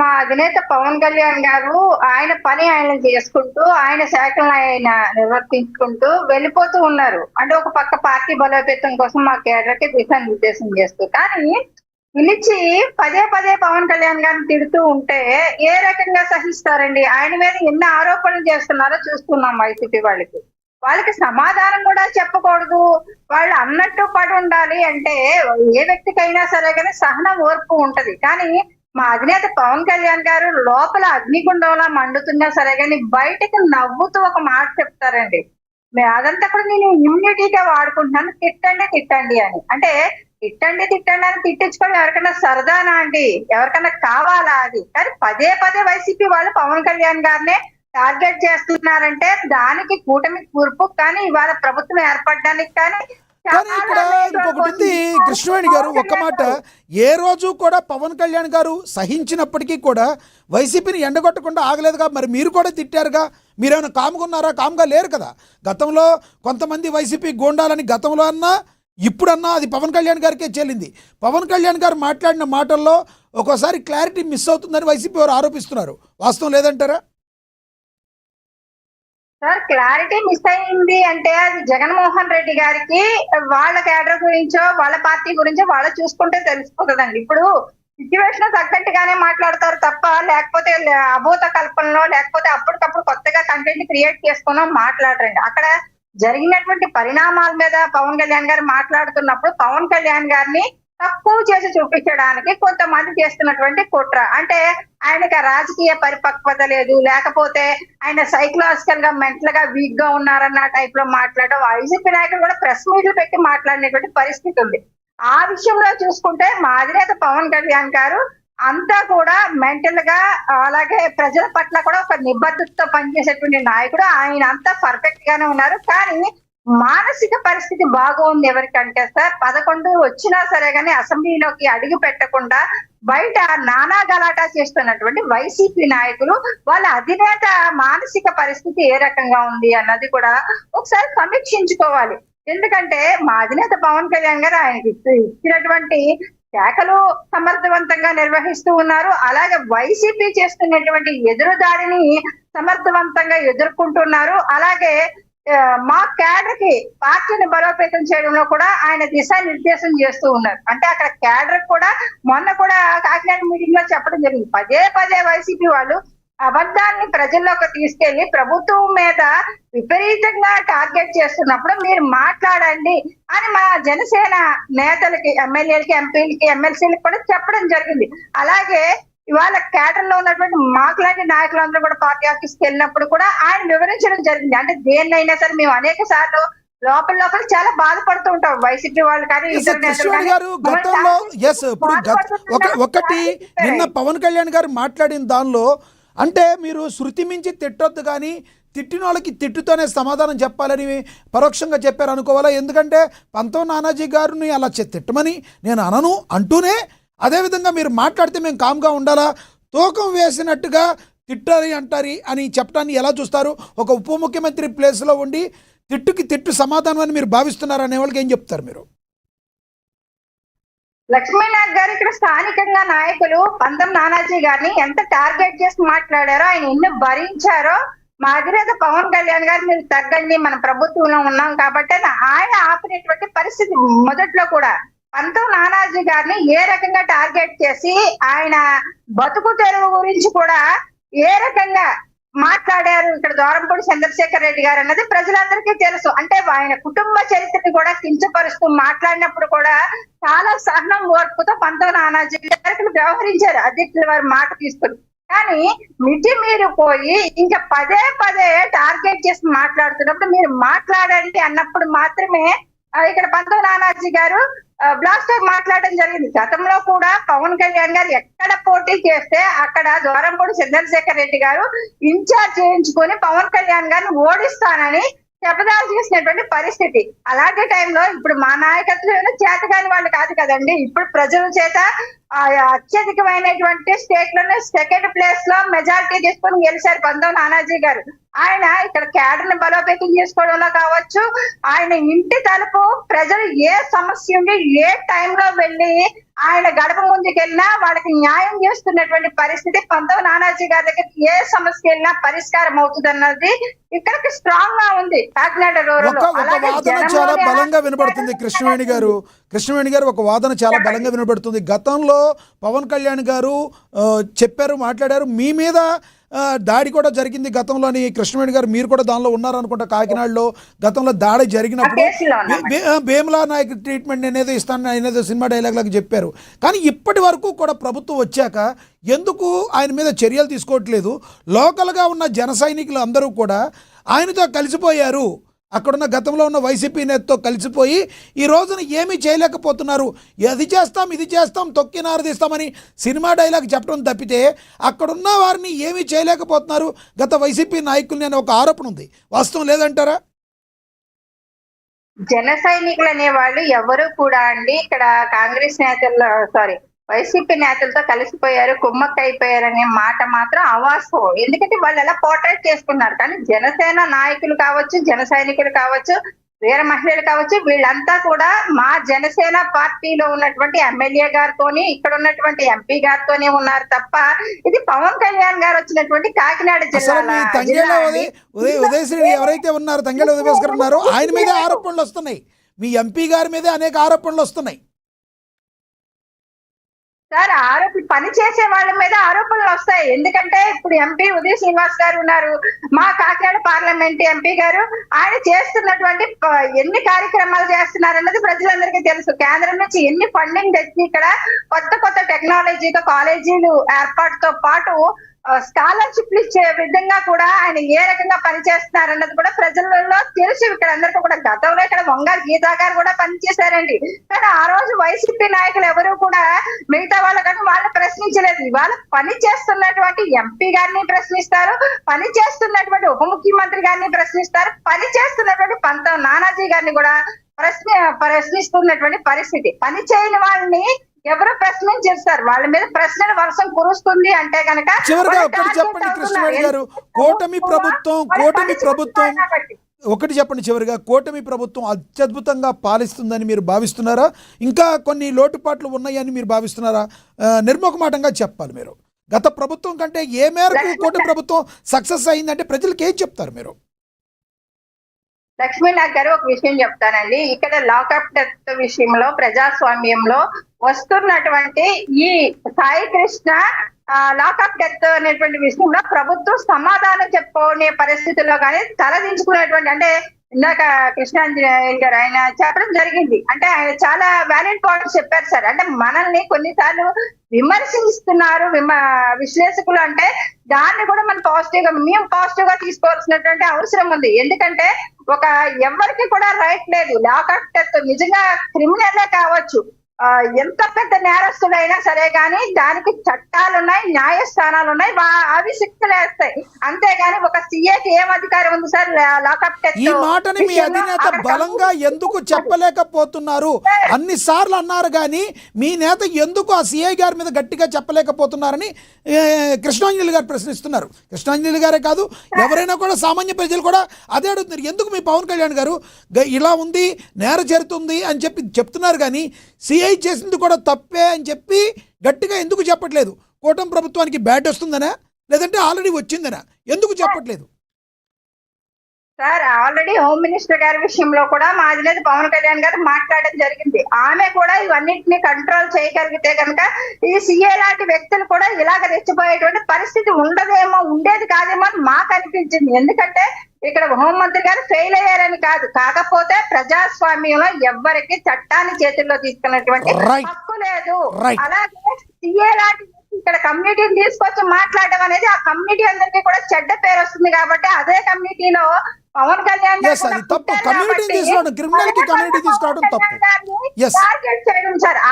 మా అధినేత పవన్ కళ్యాణ్ గారు ఆయన పని ఆయన చేసుకుంటూ, ఆయన శాఖలను ఆయన నిర్వర్తించుకుంటూ వెళ్ళిపోతూ ఉన్నారు. అంటే ఒక పక్క పార్టీ బలోపేతం కోసం మా కేడర్‌కి దిశానిర్దేశం చేస్తూ. కానీ పిలిచి పదే పదే పవన్ కళ్యాణ్ గారిని తిడుతూ ఉంటే ఏ రకంగా సహిస్తారండి? ఆయన మీద ఎన్ని ఆరోపణలు చేస్తున్నారో చూస్తున్నాం వైసీపీ వాళ్ళకి. వాళ్ళకి సమాధానం కూడా చెప్పకూడదు. వాళ్ళు అన్నట్టు పడి ఉండాలి అంటే ఏ వ్యక్తికైనా సరే గాని సహనం, ఓర్పు ఉంటది. కానీ మా అధినేత పవన్ కళ్యాణ్ గారు లోపల అగ్నిగుండంలా మండుతున్నా సరే గాని బయటకి నవ్వుతూ ఒక మాట చెప్తారండి. అదంతా కూడా నేను ఇమ్యూనిటీగా వాడుకుంటున్నాను. తిట్టండి, తిట్టండి అని. అంటే తిట్టండి, తిట్టండి అని తిట్టించుకోవడం ఎవరికైనా సరదానా అండి? ఎవరికైనా కావాలా అది? కానీ పదే పదే వైసీపీ వాళ్ళు పవన్ కళ్యాణ్ గారినే టార్గెట్ చేస్తున్నారంటే దానికి కూటమి కూర్పు కానీ ఇవాళ ప్రభుత్వం ఏర్పడడానికి కానీ కానీ ఇక్కడ ఇంకొకటి ఉంది కృష్ణవేణి గారు, ఒక్క మాట, ఏ రోజు కూడా పవన్ కళ్యాణ్ గారు సహించినప్పటికీ కూడా వైసీపీని ఎండగొట్టకుండా ఆగలేదుగా. మరి మీరు కూడా తిట్టారుగా, మీరేమైనా కామ్గా ఉన్నారా? కామ్గా లేరు కదా. గతంలో కొంతమంది వైసీపీ గోండాలని గతంలో అన్నా ఇప్పుడన్నా అది పవన్ కళ్యాణ్ గారికే చెల్లింది. పవన్ కళ్యాణ్ గారు మాట్లాడిన మాటల్లో ఒక్కోసారి క్లారిటీ మిస్ అవుతుందని వైసీపీ వారు ఆరోపిస్తున్నారు. వాస్తవం లేదంటారా? సార్, క్లారిటీ మిస్ అయింది అంటే అది జగన్మోహన్ రెడ్డి గారికి వాళ్ళ కేడర్ గురించో వాళ్ళ పార్టీ గురించో వాళ్ళు చూసుకుంటే తెలిసిపోతుందండి. ఇప్పుడు సిచ్యువేషన్ తగ్గట్టుగానే మాట్లాడతారు తప్ప లేకపోతే అభూత కల్పనలో లేకపోతే అప్పటికప్పుడు కొత్తగా కంటెంట్ క్రియేట్ చేసుకునో మాట్లాడరండి. అక్కడ జరిగినటువంటి పరిణామాల మీద పవన్ కళ్యాణ్ గారు మాట్లాడుతున్నప్పుడు పవన్ కళ్యాణ్ గారిని తక్కువ చేసి చూపించడానికి కొంతమంది చేస్తున్నటువంటి కుట్ర. అంటే ఆయనకి రాజకీయ పరిపక్వత లేదు, లేకపోతే ఆయన సైకలాజికల్ గా మెంటల్ గా వీక్ గా ఉన్నారన్న టైప్ లో మాట్లాడడం, వైసీపీ నాయకులు కూడా ప్రెస్ మీట్లు పెట్టి మాట్లాడినటువంటి పరిస్థితి ఉంది. ఆ విషయంలో చూసుకుంటే మా అధినేత పవన్ కళ్యాణ్ గారు అంతా కూడా మెంటల్ గా అలాగే ప్రజల పట్ల కూడా ఒక నిబద్ధతతో పనిచేసేటువంటి నాయకుడు. ఆయన అంతా పర్ఫెక్ట్ గానే ఉన్నారు. కానీ మానసిక పరిస్థితి బాగుంది ఎవరికంటే సార్, 11 వచ్చినా సరే గానీ అసెంబ్లీలోకి అడుగు పెట్టకుండా బయట నానా గలాటా చేస్తున్నటువంటి వైసీపీ నాయకులు వాళ్ళ అధినేత మానసిక పరిస్థితి ఏ రకంగా ఉంది అన్నది కూడా ఒకసారి సమీక్షించుకోవాలి. ఎందుకంటే మా అధినేత పవన్ కళ్యాణ్ గారు ఆయనకి ఇచ్చినటువంటి శాఖలు సమర్థవంతంగా నిర్వహిస్తూ ఉన్నారు. అలాగే వైసీపీ చేస్తున్నటువంటి ఎదురుదాడిని సమర్థవంతంగా ఎదుర్కొంటున్నారు. అలాగే మా క్యాడర్ కి పార్టీని బలోపేతం చేయడంలో కూడా ఆయన దిశానిర్దేశం చేస్తూ ఉన్నారు. అంటే అక్కడ క్యాడర్ కూడా మొన్న కూడా కాకినాడ మీటింగ్ లో చెప్పడం జరిగింది. పదే పదే వైసీపీ వాళ్ళు అబద్ధాన్ని ప్రజల్లోకి తీసుకెళ్లి ప్రభుత్వం మీద విపరీతంగా టార్గెట్ చేస్తున్నప్పుడు మీరు మాట్లాడండి అని మా జనసేన నేతలకి, ఎమ్మెల్యేలకి, ఎంపీలకి, ఎమ్మెల్సీలకి కూడా చెప్పడం జరిగింది. అలాగే ఇవాళ కేడర్ లో ఉన్నటువంటి మాకులాంటి నాయకులందరూ కూడా పార్టీ ఆఫీస్కి వెళ్ళినప్పుడు కూడా ఆయన వివరించడం జరిగింది. అంటే దేన్నైనా సరే మేము అనేక సార్లు లోపల చాలా బాధపడుతూ ఉంటాం వైసీపీ వాళ్ళు కానీ గారు గతంలో. ఇప్పుడు ఒకటి నిన్న పవన్ కళ్యాణ్ గారు మాట్లాడిన దానిలో అంటే మీరు శృతి మించి తిట్టొద్దు కానీ తిట్టిన వాళ్ళకి తిట్టుతోనే సమాధానం చెప్పాలని పరోక్షంగా చెప్పారు అనుకోవాలా? ఎందుకంటే పంతం నానాజీ గారిని అలా తిట్టమని నేను అనను అంటూనే అదేవిధంగా మీరు మాట్లాడితే మేము కామ్గా ఉండాలా, తూకం వేసినట్టుగా తిట్టాలి అంటారు అని చెప్పడాన్ని ఎలా చూస్తారు? ఒక ఉప ముఖ్యమంత్రి ప్లేస్లో ఉండి తిట్టుకి తిట్టు సమాధానం అని మీరు భావిస్తున్నారు అనే వాళ్ళకి ఏం చెప్తారు మీరు? లక్ష్మీనాథ్ గారు ఇక్కడ స్థానికంగా నాయకులు పంతం నానాజీ గారిని ఎంత టార్గెట్ చేసి మాట్లాడారో, ఆయన ఎన్ని భరించారో మా అధినేత పవన్ కళ్యాణ్ గారు మీరు తగ్గండి మన ప్రభుత్వంలో ఉన్నాం కాబట్టి ఆయన ఆపినటువంటి పరిస్థితి. మొదట్లో కూడా పంతం నానాజీ గారిని ఏ రకంగా టార్గెట్ చేసి ఆయన బతుకు తెరువు గురించి కూడా ఏ రకంగా మాట్లాడారు ఇక్కడ దూరంపూడి చంద్రశేఖర్ రెడ్డి గారు అన్నది ప్రజలందరికీ తెలుసు. అంటే ఆయన కుటుంబ చరిత్రని కూడా కించపరుస్తూ మాట్లాడినప్పుడు కూడా చాలా సహనం, ఓర్పుతో పంతం నానాజీ గారికి వ్యవహరించారు అధ్యక్షుల వారి మాట తీసుకుని. కానీ మిటి మీరు పోయి ఇంకా పదే పదే టార్గెట్ చేసి మాట్లాడుతున్నప్పుడు మీరు మాట్లాడండి అన్నప్పుడు మాత్రమే ఇక్కడ పంతం నానాజీ గారు బ్లాస్ట్ మాట్లాడడం జరిగింది. గతంలో కూడా పవన్ కళ్యాణ్ గారు ఎక్కడ పోటీ చేస్తే అక్కడ దూరంపూడి చంద్రశేఖర్ రెడ్డి గారు ఇన్ఛార్జ్ చేయించుకొని పవన్ కళ్యాణ్ గారిని ఓడిస్తానని శపథాలు చేసినటువంటి పరిస్థితి. అలాంటి టైంలో ఇప్పుడు మా నాయకత్వం చేతగాని వాళ్ళు కాదు కదండి. ఇప్పుడు ప్రజల చేత అత్యధికమైనటువంటి స్టేట్ లోనే సెకండ్ ప్లేస్ లో మెజారిటీ తీసుకొని గెలిచారు పంతం నానాజీ గారు. ఆయన ఇక్కడ క్యాడర్ ని బలోపేతం చేసుకోవడంలో కావచ్చు, ఆయన ఇంటి తలుపు ప్రజలు ఏ సమస్య ఉండి ఏ టైంలో వెళ్ళి ఆయన గడప ముందుకెళ్ళినా వాళ్ళకి న్యాయం చేస్తున్నటువంటి పరిస్థితి పంతం నానాజీ గారి దగ్గర ఏ సమస్య వెళ్ళినా పరిష్కారం అవుతుంది అన్నది ఇక్కడికి స్ట్రాంగ్ గా ఉంది కాకినాడ రూరల్. ఒక వాదన చాలా బలంగా వినబడుతుంది కృష్ణవేణి గారు ఒక వాదన చాలా బలంగా వినబడుతుంది. గతంలో పవన్ కళ్యాణ్ గారు చెప్పారు, మాట్లాడారు, మీ మీద దాడి కూడా జరిగింది గతంలోని. కృష్ణవేణి గారు మీరు కూడా దానిలో ఉన్నారనుకుంటా. కాకినాడలో గతంలో దాడి జరిగినప్పుడు భీమలా నాయక్ ట్రీట్మెంట్ అనేది ఇస్తాను అనేది సినిమా డైలాగ్ లాగా చెప్పారు. కానీ ఇప్పటి వరకు కూడా ప్రభుత్వం వచ్చాక ఎందుకు ఆయన మీద చర్యలు తీసుకోవట్లేదు? లోకల్గా ఉన్న జన సైనికులు అందరూ కూడా ఆయనతో కలిసిపోయారు, అక్కడున్న గతంలో ఉన్న వైసీపీ నేతతో కలిసిపోయి ఈ రోజున ఏమీ చేయలేకపోతున్నారు. అది చేస్తాం ఇది చేస్తాం తొక్కినారు తీస్తామని సినిమా డైలాగ్ చెప్పడం తప్పితే అక్కడున్న వారిని ఏమీ చేయలేకపోతున్నారు గత వైసీపీ నాయకుల్ని అనే ఒక ఆరోపణ ఉంది. వాస్తవం లేదంటారా? జన సైనికులు అనే వాళ్ళు ఎవరు కూడా అండి ఇక్కడ కాంగ్రెస్ నేతల్లో వైసీపీ నేతలతో కలిసిపోయారు, కుమ్మక్క అయిపోయారు అనే మాట మాత్రం అవాస్తవం. ఎందుకంటే వాళ్ళు ఎలా పోర్ట్రేట్ చేసుకున్నారు. కానీ జనసేన నాయకులు కావచ్చు, జన సైనికులు కావచ్చు, వీర మహిళలు కావచ్చు, వీళ్ళంతా కూడా మా జనసేన పార్టీలో ఉన్నటువంటి ఎమ్మెల్యే గారితోని ఇక్కడ ఉన్నటువంటి ఎంపీ గారితోనే ఉన్నారు తప్ప ఇది పవన్ కళ్యాణ్ గారు వచ్చినటువంటి కాకినాడ జిల్లా ఉదయశ్రీ ఎవరైతే ఉన్నారో తంగెళ్ళ ఉదయభాస్కర్ ఉన్నారో ఆయన మీదే ఆరోపణలు వస్తున్నాయి, మీ ఎంపీ గారి మీదే అనేక ఆరోపణలు వస్తున్నాయి. సార్ పని చేసే వాళ్ళ మీద ఆరోపణలు వస్తాయి. ఎందుకంటే ఇప్పుడు ఎంపీ ఉదయ్ శ్రీనివాస్ గారు ఉన్నారు, మా కాకినాడ పార్లమెంట్ ఎంపీ గారు. ఆయన చేస్తున్నటువంటి ఎన్ని కార్యక్రమాలు చేస్తున్నారన్నది ప్రజలందరికీ తెలుసు. కేంద్రం నుంచి ఎన్ని ఫండింగ్ తెచ్చి ఇక్కడ కొత్త కొత్త టెక్నాలజీతో కాలేజీలు ఏర్పాటుతో పాటు స్కాలర్షిప్లు ఇచ్చే విధంగా కూడా ఆయన ఏ రకంగా పనిచేస్తున్నారన్నది కూడా ప్రజలలో తెలుసు. ఇక్కడ అందరికీ కూడా గతంలో ఇక్కడ వంగారు గీతా గారు కూడా పనిచేశారండి. కానీ ఆ రోజు వైసీపీ నాయకులు ఎవరు కూడా మిగతా వాళ్ళ కానీ వాళ్ళని ప్రశ్నించలేదు. ఇవాళ పని చేస్తున్నటువంటి ఎంపీ గారిని ప్రశ్నిస్తారు, పని చేస్తున్నటువంటి ఉప ముఖ్యమంత్రి గారిని ప్రశ్నిస్తారు, పని చేస్తున్నటువంటి పంతం నానాజీ గారిని కూడా ప్రశ్నిస్తున్నటువంటి పరిస్థితి. పని చేయని వాళ్ళని ఎవరు ప్రశ్నించేస్తారు, వాళ్ళ మీద ప్రశ్నల వర్షం కురుస్తుంది అంటే కనుక. చివరిగా ఒకటి చెప్పండి కృష్ణవేణి గారు, కూటమి ప్రభుత్వం ఒకటి చెప్పండి చివరిగా, కూటమి ప్రభుత్వం అత్యద్భుతంగా పాలిస్తుందని మీరు భావిస్తున్నారా? ఇంకా కొన్ని లోటుపాట్లు ఉన్నాయని మీరు భావిస్తున్నారా? నిర్ముఖమాటంగా చెప్పాలి మీరు. గత ప్రభుత్వం కంటే ఏ మేరకు కూటమి ప్రభుత్వం సక్సెస్ అయిందంటే ప్రజలకు ఏం చెప్తారు మీరు? లక్ష్మీనాథ్ గారు ఒక విషయం చెప్తానండి. ఇక్కడ లాకప్ డెత్ విషయంలో ప్రజాస్వామ్యంలో వస్తున్నటువంటి ఈ సాయి కృష్ణ లాకప్ డెత్ అనేటువంటి విషయంలో ప్రభుత్వం సమాధానం చెప్పుకునే పరిస్థితుల్లో కానీ తలదించుకునేటువంటి, అంటే ఇందాక కృష్ణాంజనేయులు గారు ఆయన చెప్పడం జరిగింది. అంటే ఆయన చాలా వ్యాలిడ్ పాయింట్స్ చెప్పారు సార్. అంటే మనల్ని కొన్నిసార్లు విమర్శిస్తున్నారు విశ్లేషకులు, అంటే దాన్ని కూడా మనం మేము పాజిటివ్ గా తీసుకోవాల్సినటువంటి అవసరం ఉంది. ఎందుకంటే ఎవరికి కూడా రైట్ లేదు. లాకప్ డెత్ నిజంగా క్రిమినలే కావచ్చు, ఎంత పెద్ద నేరస్తుడైనా సరే కానీ దానికి చట్టాలు ఉన్నాయి, న్యాయస్థానాలు ఉన్నాయి, అవి శిక్షలు వేస్తాయి. అంతేగాని ఒక సీఏకి ఏం అధికారం ఉంది సార్ లాకప్ డెత్? ఈ మాటని మీ అధినేత బలంగా ఎందుకు చెప్పలేకపోతున్నారు? అన్ని సార్లు అన్నారు కానీ మీ నేత ఎందుకు ఆ సిఐ గారి మీద గట్టిగా చెప్పలేకపోతున్నారని కృష్ణాంజలి గారు ప్రశ్నిస్తున్నారు. కృష్ణాంజలి గారే కాదు, ఎవరైనా కూడా సామాన్య ప్రజలు కూడా అదే అడుగుతున్నారు. ఎందుకు మీ పవన్ కళ్యాణ్ గారు ఇలా ఉంది, నేర చేరుతుంది అని చెప్తున్నారు కానీ సిఐ చేసింది కూడా తప్పే అని చెప్పి గట్టిగా ఎందుకు చెప్పట్లేదు? కూటమి ప్రభుత్వానికి బ్యాట్ వస్తుందనా లేదంటే ఆల్రెడీ వచ్చిందనా? ఎందుకు చెప్పట్లేదు సార్? ఆల్రెడీ హోమ్ మినిస్టర్ గారి విషయంలో కూడా మా అధినేత పవన్ కళ్యాణ్ గారు మాట్లాడడం జరిగింది. ఆమె కూడా ఇవన్నింటినీ కంట్రోల్ చేయగలిగితే కనుక ఈ సీఏ లాంటి వ్యక్తులు కూడా ఇలాగ రెచ్చిపోయేటువంటి పరిస్థితి ఉండేది కాదేమో అని మాకు అనిపించింది. ఎందుకంటే ఇక్కడ హోంమంత్రి గారు ఫెయిల్ అయ్యారని కాదు, కాకపోతే ప్రజాస్వామ్యంలో ఎవ్వరికి చట్టాన్ని చేతుల్లో తీసుకున్నటువంటి హక్కు లేదు. అలాగే సీఏ లాంటి ఇక్కడ కమ్యూనిటీని తీసుకొచ్చి మాట్లాడడం అనేది ఆ కమ్యూనిటీ అందరికీ కూడా చెడ్డ పేరు వస్తుంది. కాబట్టి అదే కమ్యూనిటీలో పవన్ కళ్యాణ్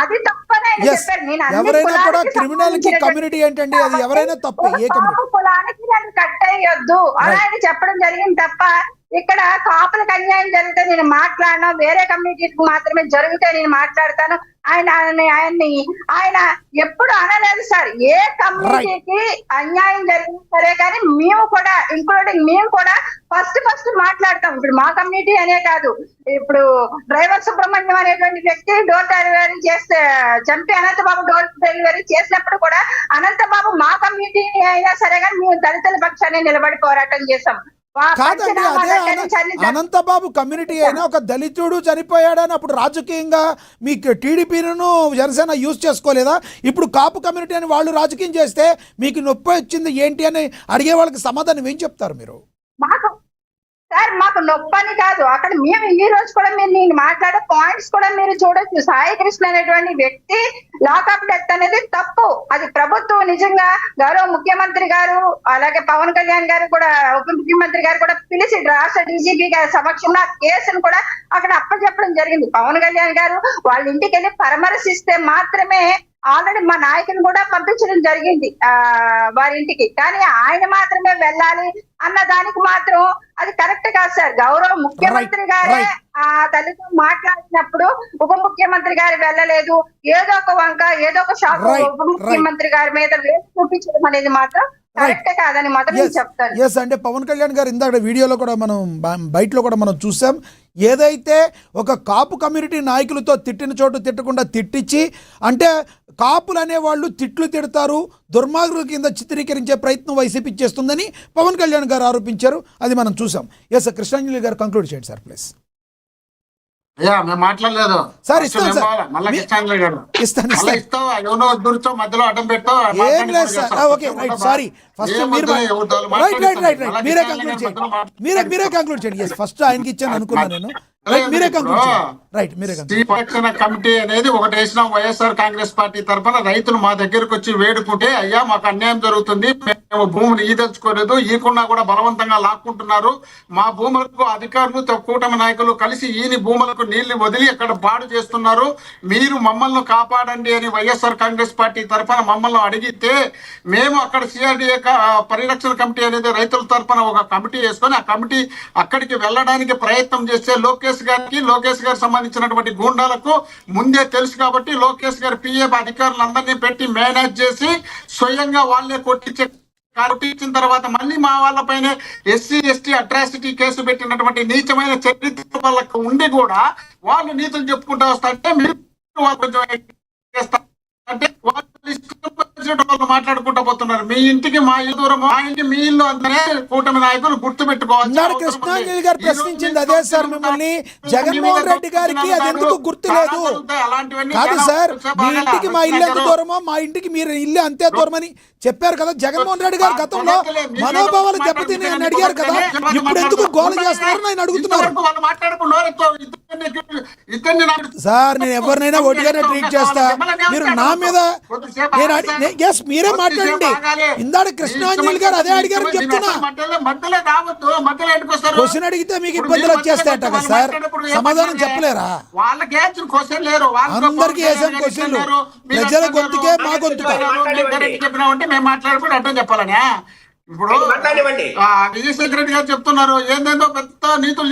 అది తప్పనే కులానికి నన్ను కట్టేయొద్దు అని ఆయన చెప్పడం జరిగింది తప్ప ఇక్కడ కాపులకు అన్యాయం జరిగితే నేను మాట్లాడను, వేరే కమ్యూనిటీకి మాత్రమే జరిగితే నేను మాట్లాడతాను ఆయన ఎప్పుడు అనలేదు సార్. ఏ కమ్యూనిటీకి అన్యాయం జరిగినా సరే కానీ మేము కూడా, ఇంక్లూడింగ్ మేము కూడా ఫస్ట్ మాట్లాడతాం. ఇప్పుడు మా కమ్యూనిటీ అనే కాదు, ఇప్పుడు డ్రైవర్ సుబ్రహ్మణ్యం అనేటువంటి వ్యక్తి డోర్ డెలివరీ చేస్తే చంపి అనంతబాబు డోర్ డెలివరీ చేసినప్పుడు కూడా అనంతబాబు మా కమ్యూనిటీ అయినా సరే కానీ మేము దళితుల పక్షాన్ని నిలబడి పోరాటం చేశాం. కాదండి, అదే అనంతబాబు కమ్యూనిటీ అయినా ఒక దళితుడు చనిపోయాడని అప్పుడు రాజకీయంగా మీకు టీడీపీను జనసేన యూజ్ చేసుకోలేదా? ఇప్పుడు కాపు కమ్యూనిటీ అని వాళ్ళు రాజకీయం చేస్తే మీకు నొప్పి వచ్చింది ఏంటి అని అడిగే వాళ్ళకి సమాధానం ఏం చెప్తారు మీరు? మాకు నొప్పని కాదు, అక్కడ మేము ఈ రోజు కూడా మీరు నేను మాట్లాడే పాయింట్స్ కూడా మీరు చూడొచ్చు. సాయి కృష్ణ అనేటువంటి వ్యక్తి లాకప్ డెత్ అనేది తప్పు. అది ప్రభుత్వం నిజంగా గౌరవ ముఖ్యమంత్రి గారు అలాగే పవన్ కళ్యాణ్ గారు కూడా, ఉప ముఖ్యమంత్రి గారు కూడా పిలిచి రాష్ట్ర డీజీపీ గారి సమక్షంలో ఆ కేసును కూడా అక్కడ అప్పచెప్పడం జరిగింది. పవన్ కళ్యాణ్ గారు వాళ్ళ ఇంటికి వెళ్ళి పరామర్శిస్తే మాత్రమే ఆల్రెడీ మా నాయకుని కూడా పంపించడం జరిగింది వారి ఇంటికి. కానీ ఆయన మాత్రమే వెళ్ళాలి అన్న దానికి మాత్రం అది కరెక్ట్ కాదు సార్. గౌరవ ముఖ్యమంత్రి గారే ఆ తల్లితో మాట్లాడినప్పుడు ఉప ముఖ్యమంత్రి గారు వెళ్ళలేదు, ఏదో ఒక వంక ఏదో ఒక షాక్ ఉప ముఖ్యమంత్రి గారి మీద వేసి చూపించడం అనేది మాత్రం కరెక్ట్ కాదని మాత్రం నేను చెప్తాను. ఎస్, అంటే పవన్ కళ్యాణ్ గారు ఇందాక వీడియోలో కూడా మనం బయటలో కూడా మనం చూసాం, ఏదైతే ఒక కాపు కమ్యూనిటీ నాయకులతో తిట్టిన చోటు తిట్టకుండా తిట్టించి, అంటే కాపులు అనేవాళ్ళు తిట్లు తిడతారు, దుర్మార్గుల కింద చిత్రీకరించే ప్రయత్నం వైసీపీ చేస్తుందని పవన్ కళ్యాణ్ గారు ఆరోపించారు. అది మనం చూసాం. ఎస్, కృష్ణాంజలి గారు కంక్లూడ్ చేయండి సార్ ప్లీజ్. మేము మాట్లాడలేదు సార్, ఇస్తాను సార్, ఇస్తాను మధ్యలో అడ్డం పెడతావు. ఏం లేదు sir, okay right, sorry. First మీరు మీరే కంక్లూడ్ చేయండి, మీరే కంక్లూడ్ చేయండి. ఎస్, ఫస్ట్ ఆయనకి ఇచ్చాను అనుకున్నాను నేను. మీరే కంక్లూడ్ చేయండి. రైట్, మీరే పరిరక్షణ కమిటీ అనేది ఒకటి వేసినాం వైఎస్ఆర్ కాంగ్రెస్ పార్టీ తరఫున. రైతులు మా దగ్గరకు వచ్చి వేడుకుంటే, అయ్యా మాకు అన్యాయం జరుగుతుంది, మేము భూమిని ఈదలుచుకోలేదు, ఈకున్నా కూడా బలవంతంగా లాక్కుంటున్నారు, మా భూములకు అధికారులు కూటమి నాయకులు కలిసి ఈని భూములకు నీళ్లు వదిలి అక్కడ పాడు చేస్తున్నారు, మీరు మమ్మల్ని కాపాడండి అని వైఎస్ఆర్ కాంగ్రెస్ పార్టీ తరఫున మమ్మల్ని అడిగితే, మేము అక్కడ సిఆర్డీఏ పరిరక్షణ కమిటీ అనేది రైతుల తరఫున ఒక కమిటీ వేసుకొని ఆ కమిటీ అక్కడికి వెళ్ళడానికి ప్రయత్నం చేస్తే లోకేష్ గారికి సంబంధించినటువంటి గూండాలకు ముందే తెలుసు కాబట్టి లోకేష్ గారి పిఏ అధికారులందరినీ పెట్టి మేనేజ్ చేసి స్వయంగా వాళ్ళే కొట్టించిన తర్వాత మళ్ళీ మా వాళ్ళపైనే ఎస్సీ ఎస్టీ అట్రాసిటీ కేసు పెట్టినటువంటి నీచమైన చరిత్ర వాళ్ళకు ఉండి కూడా వాళ్ళు నీతులు చెప్పుకుంటూ వస్తారంటే మీరు అంటే వాళ్ళు మాట్లాడుకుంటూ పోతున్నారు. మీ ఇంటికి మా ఇల్లు దూరం, మా ఇంటి మీ ఇల్లు అంతనే కూటమి నాయకులు గుర్తు పెట్టుకోవాలి. కృష్ణాంజలి గారు ప్రశ్నించింది అదే సార్, మిమ్మల్ని జగన్మోహన్ రెడ్డి గారికి అది ఎందుకు గుర్తు లేదు కాదు సార్. మీ ఇంటికి మా ఇల్లు ఎంత దూరమో మా ఇంటికి మీరు ఇల్లు అంతే దూరమని చెప్పారు కదా. జగన్మోహన్ రెడ్డి గారు గతంలో మనోభావాలు దెబ్బతిని అని అడిగారు కదా, ఇప్పుడు ఎందుకు గోల చేస్తున్నారని ఆయన అడుగుతున్నారు. సార్, నేను ఎవరినైనా ఒడిగానే ట్రీట్ చేస్తా, మీరు నా మీద మీరే మాట్లాడండి. ఇందాక కృష్ణాంజలి గారు అదే అడిగారని చెప్తున్నా. క్వశ్చన్ అడిగితే మీకు ఇబ్బందులు వచ్చేస్తాయట కదా సార్, సమాధానం చెప్పలేరా? అందరికీ వేసాం క్వశ్చన్లు, ప్రజల గొంతుకే మా గొంతుకే మేము మాట్లాడుకుంటే అర్థం చెప్పాలనే. ఇప్పుడు విజయశేఖర రెడ్డి గారు చెప్తున్నారు ఏందేందో పెద్ద నీతులు